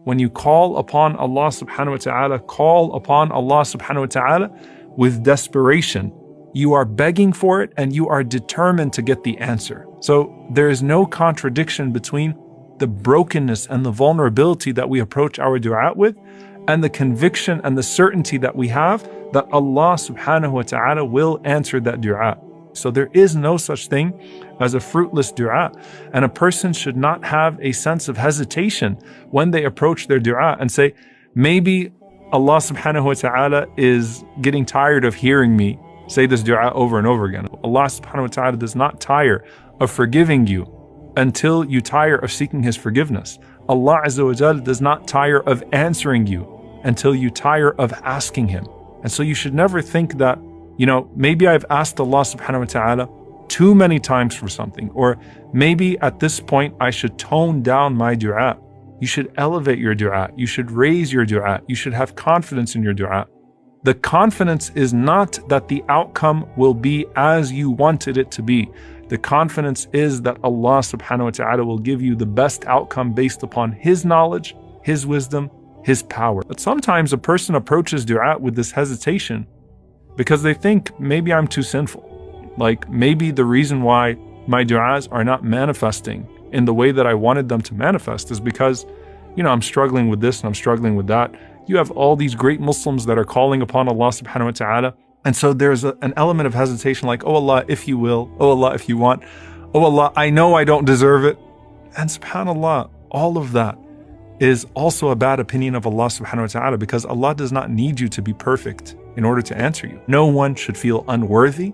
when you call upon Allah subhanahu wa ta'ala, call upon Allah subhanahu wa ta'ala with desperation. You are begging for it and you are determined to get the answer. So there is no contradiction between the brokenness and the vulnerability that we approach our dua with, and the conviction and the certainty that we have that Allah subhanahu wa ta'ala will answer that dua. So there is no such thing as a fruitless dua, and a person should not have a sense of hesitation when they approach their dua and say, maybe Allah subhanahu wa ta'ala is getting tired of hearing me say this dua over and over again. Allah subhanahu wa ta'ala does not tire of forgiving you until you tire of seeking His forgiveness. Allah Azza wa Jal does not tire of answering you until you tire of asking Him. And so you should never think that, maybe I've asked Allah subhanahu wa ta'ala too many times for something, or maybe at this point I should tone down my dua. You should elevate your dua. You should raise your dua. You should have confidence in your dua. The confidence is not that the outcome will be as you wanted it to be. The confidence is that Allah subhanahu wa ta'ala will give you the best outcome based upon His knowledge, His wisdom, His power. But sometimes a person approaches dua with this hesitation because they think, maybe I'm too sinful. Like maybe the reason why my du'as are not manifesting in the way that I wanted them to manifest is because, I'm struggling with this and I'm struggling with that. You have all these great Muslims that are calling upon Allah subhanahu wa ta'ala. And so there's an element of hesitation like, oh Allah, if you will, oh Allah, if you want, oh Allah, I know I don't deserve it. And subhanAllah, all of that is also a bad opinion of Allah subhanahu wa ta'ala, because Allah does not need you to be perfect in order to answer you. No one should feel unworthy,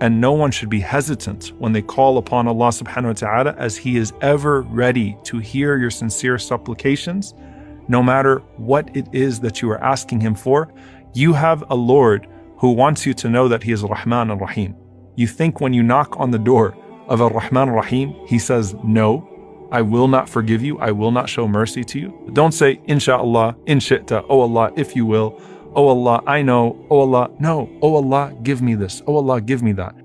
and no one should be hesitant when they call upon Allah subhanahu wa ta'ala, as He is ever ready to hear your sincere supplications, no matter what it is that you are asking Him for. You have a Lord who wants you to know that He is Rahman and Rahim. You think when you knock on the door of Ar-Rahman Rahim, He says, no, I will not forgive you, I will not show mercy to you. Don't say, Insha'Allah, in shi'ta, oh Allah, if you will, oh Allah, I know, oh Allah, no, oh Allah, give me this, oh Allah, give me that.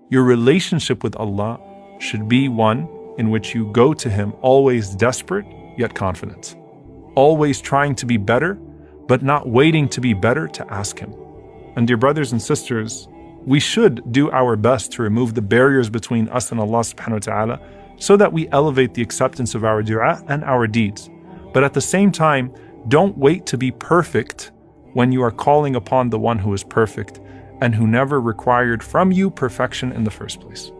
Your relationship with Allah should be one in which you go to Him always desperate, yet confident. Always trying to be better, but not waiting to be better to ask Him. And dear brothers and sisters, we should do our best to remove the barriers between us and Allah subhanahu wa ta'ala, so that we elevate the acceptance of our dua and our deeds. But at the same time, don't wait to be perfect when you are calling upon the one who is perfect and who never required from you perfection in the first place.